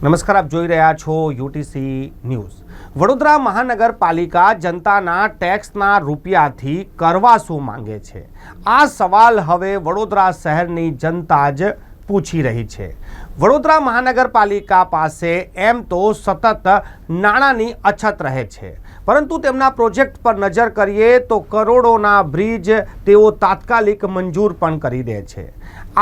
નમસ્કાર, આપ જોઈ રહ્યા છો યુટીસી ન્યૂઝ। વડોદરા મહાનગરપાલિકા જનતાના ટેક્સના રૂપિયાથી કરવા શું માંગે છે? આ સવાલ હવે વડોદરા શહેરની જનતા જ પૂછી રહી છે। વડોદરા મહાનગરપાલિકા પાસે એમ તો સતત નાણાંની અછત રહે છે, પરંતુ તેમના પ્રોજેક્ટ પર નજર કરીએ તો કરોડોના બ્રિજ તેઓ તાત્કાલિક મંજૂર પણ કરી દે છે।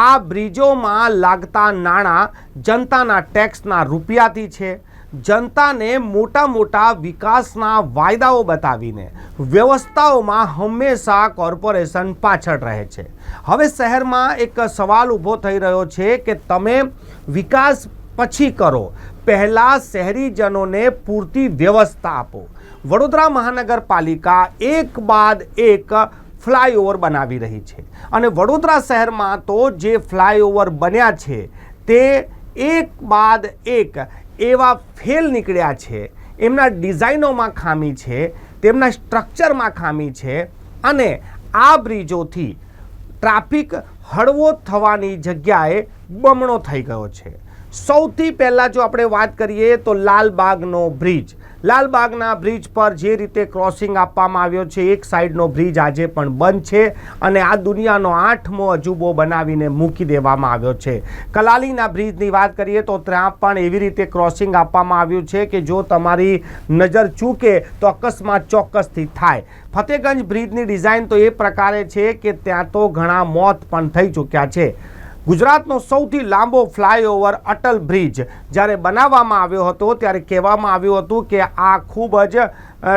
આ બ્રિજોમાં લાગતા નાણાં જનતાના ટેક્સના રૂપિયાથી છે। જનતાને મોટા મોટા વિકાસના વાયદાઓ બતાવીને વ્યવસ્થાઓમાં હંમેશા કોર્પોરેશન પાછળ રહે છે। હવે શહેરમાં એક સવાલ ઊભો થઈ રહ્યો છે કે તમે વિકાસ પછી કરો, પહેલાં શહેરીજનોને પૂરતી વ્યવસ્થા આપો। વડોદરા મહાનગરપાલિકા એક બાદ એક ફ્લાયઓવર બનાવી રહી છે અને વડોદરા શહેરમાં તો જે ફ્લાયઓવર બન્યા છે તે એક બાદ એક એવા ફેલ નીકળ્યા છે। એમના ડિઝાઇનોમાં ખામી છે, તેમના સ્ટ્રક્ચરમાં ખામી છે અને આ બ્રિજોથી ટ્રાફિક હળવો થવાની જગ્યાએ બમણો થઈ ગયો છે। સૌથી પહેલાં જો આપણે વાત કરીએ તો લાલબાગનો બ્રિજ, લાલબાગના બ્રિજ પર જે રીતે ક્રોસિંગ આપવામાં આવ્યો છે, એક સાઈડનો બ્રિજ આજે પણ બંધ છે અને આ દુનિયાનો 8મો અજુબો બનાવીને મૂકી દેવામાં આવ્યો છે। કલાલીના બ્રિજની વાત કરીએ તો ત્યાં પણ એવી રીતે ક્રોસિંગ આપવામાં આવ્યું છે કે જો તમારી નજર ચૂકે તો અકસ્માત ચોક્કસથી થાય। ફતેગંજ બ્રિજની ડિઝાઇન તો એ પ્રકારે છે કે ત્યાં તો ઘણા મોત પણ થઈ ચૂક્યા છે। ગુજરાતનો સૌથી લાંબો ફ્લાયઓવર અટલ બ્રિજ જ્યારે બનાવવામાં આવ્યો હતો ત્યારે કહેવામાં આવ્યું હતું કે આ ખૂબ જ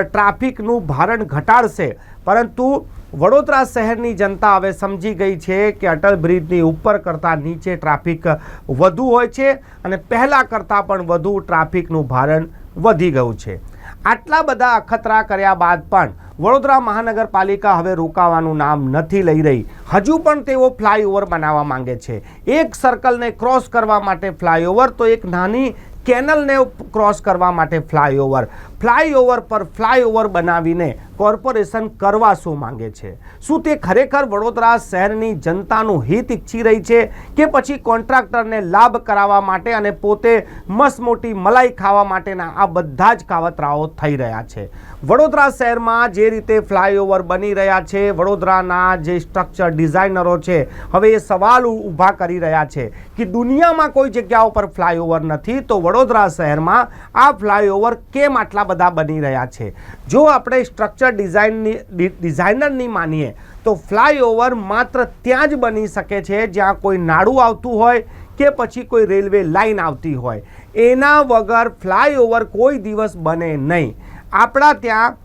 ટ્રાફિકનું ભારણ ઘટાડશે, પરંતુ વડોદરા શહેરની જનતા હવે સમજી ગઈ છે કે અટલ બ્રિજની ઉપર કરતાં નીચે ટ્રાફિક વધુ હોય છે અને પહેલાં કરતાં પણ વધુ ટ્રાફિકનું ભારણ વધી ગયું છે। આટલા બધા અખતરા કર્યા બાદ પણ વડોદરા મહાનગરપાલિકા હવે રોકાવાનું નામ નથી લઈ રહી। હજુ પણ તેઓ ફ્લાયઓવર બનાવવા માંગે છે। એક સર્કલને ક્રોસ કરવા માટે ફ્લાયઓવર, તો એક નાની કેનલને ક્રોસ કરવા માટે ફ્લાયઓવર, ફ્લાયઓવર પર ફ્લાયઓવર બનાવીને કોર્પોરેશન કરવા શું માંગે છે? શું તે ખરેખર વડોદરા શહેરની જનતાનું હિત ઈચ્છી રહી છે કે પછી કોન્ટ્રાક્ટરને લાભ કરાવવા માટે અને પોતે મસમોટી મલાઈ ખાવા માટેના આ બધા જ કાવતરાઓ થઈ રહ્યા છે? વડોદરા શહેરમાં જે રીતે ફ્લાયઓવર બની રહ્યા છે, વડોદરાના જે સ્ટ્રક્ચર ડિઝાઇનરો છે હવે એ સવાલ ઊભા કરી રહ્યા છે કે દુનિયામાં કોઈ જગ્યાઓ પર ફ્લાયઓવર નથી, તો વડોદરા શહેરમાં આ ફ્લાયઓવર કેમ આટલા બધા બની રહ્યા છે? જો આપણે સ્ટ્રક્ચર ડિઝાઇનરની માનીએ તો ફ્લાયઓવર માત્ર ત્યાં જ બની શકે છે જ્યાં કોઈ નાળું આવતું હોય કે પછી કોઈ રેલવે લાઇન આવતી હોય। એના વગર ફ્લાયઓવર કોઈ દિવસ બને નહીં। આપણા ત્યાં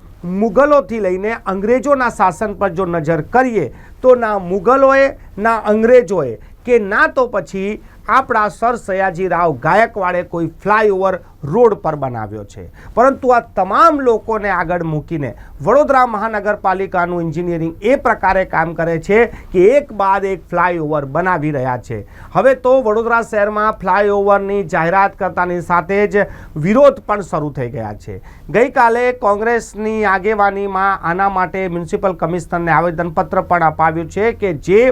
મુગલોથી લઈને અંગ્રેજોના શાસન પર જો નજર કરીએ તો ના મુગલોએ ના અંગ્રેજોએ કે ના તો પછી આપણા સર સયાજીરાવ ગાયકવાડે કોઈ ફ્લાયઓવર રોડ પર બનાવ્યો છે, પરંતુ આ તમામ લોકોને આગળ મૂકીને વડોદરા મહાનગરપાલિકાનું એન્જિનિયરિંગ એ પ્રકારે કામ કરે છે કે એક બાદ એક ફ્લાયઓવર બનાવી રહ્યા છે। હવે તો વડોદરા શહેરમાં ફ્લાયઓવરની જાહેરાત કરતાની સાથે જ વિરોધ પણ શરૂ થઈ ગયા છે। ગઈકાલે કોંગ્રેસની આગેવાનીમાં આના માટે મ્યુનિસિપલ કમિશનરને આવેદનપત્ર પણ અપાવ્યું છે કે જે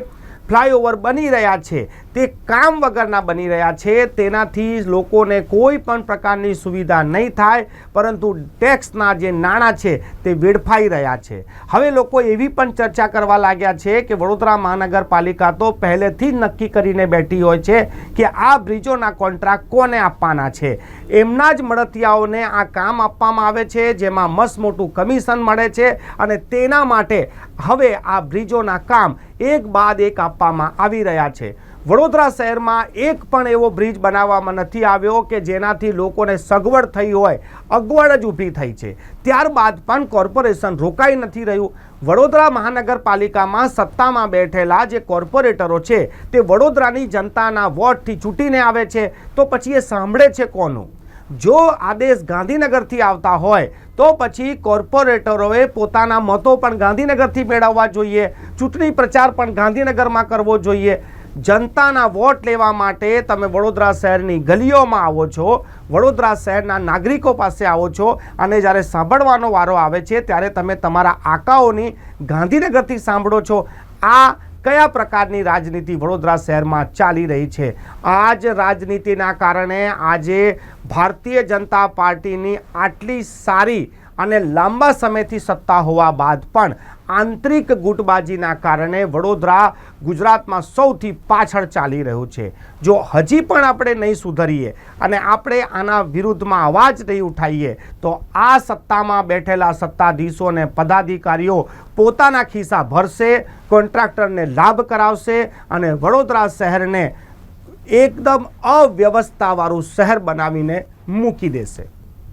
ફ્લાયઓવર બની રહ્યા છે તે કામ વગરના બની રહ્યા છે, તેનાથી લોકોને કોઈ પણ પ્રકારની સુવિધા નહીં થાય, પરંતુ ટેક્સના જે નાણાં છે તે વેડફાઈ રહ્યા છે। હવે લોકો એવી પણ ચર્ચા કરવા લાગ્યા છે કે વડોદરા મહાનગરપાલિકા તો પહેલેથી જ નક્કી કરીને બેઠી હોય છે કે આ બ્રિજોના કોન્ટ્રાક્ટ કોને આપવાના છે। એમના જ મળતિયાઓને આ કામ આપવામાં આવે છે, જેમાં મસમોટું કમિશન મળે છે અને તેના માટે હવે આ બ્રિજોના કામ એક બાદ એક આપવામાં આવી રહ્યા છે। વડોદરા શહેરમાં એક પણ એવો બ્રિજ બનાવવામાં નથી આવ્યો કે જેનાથી લોકોને સગવડ થઈ હોય, અગવડ જ ઊભી થઈ છે, ત્યારબાદ પણ કોર્પોરેશન રોકાઈ નથી રહ્યું। વડોદરા મહાનગરપાલિકામાં સત્તામાં બેઠેલા જે કોર્પોરેટરો છે તે વડોદરાની જનતાના વોટથી ચૂંટીને આવે છે, તો પછી એ સાંભળે છે કોનું? જો આદેશ ગાંધીનગરથી આવતા હોય તો પછી કોર્પોરેટરોએ પોતાના મતો પણ ગાંધીનગરથી મેળવવા જોઈએ, ચૂંટણી પ્રચાર પણ ગાંધીનગરમાં કરવો જોઈએ। જનતાના વોટ લેવા માટે તમે વડોદરા શહેરની ગલીઓમાં આવો છો, વડોદરા શહેરના નાગરિકો પાસે આવો છો અને જ્યારે સાંભળવાનો વારો આવે છે ત્યારે તમે તમારા આકાઓની ગાંધીનગરથી સાંભળો છો। આ કયા પ્રકારની રાજનીતિ વડોદરા શહેરમાં ચાલી રહી છે। આ જ રાજનીતિના કારણે આજે ભારતીય જનતા પાર્ટીની આટલી સારી અને લાંબા સમયથી સત્તા હોવા બાદ પણ આંતરિક ગુટબાજીના કારણે વડોદરા ગુજરાતમાં સૌથી પાછળ ચાલી રહ્યું છે। જો હજી પણ આપણે નહીં સુધરીએ અને આપણે આના વિરુદ્ધમાં અવાજ નહીં ઉઠાવીએ તો આ સત્તામાં બેઠેલા સત્તાધીશો અને પદાધિકારીઓ પોતાના ખિસ્સા ભરશે, કોન્ટ્રાક્ટરને લાભ કરાવશે અને વડોદરા શહેરને એકદમ અવ્યવસ્થાવાળું શહેર બનાવીને મૂકી દેશે।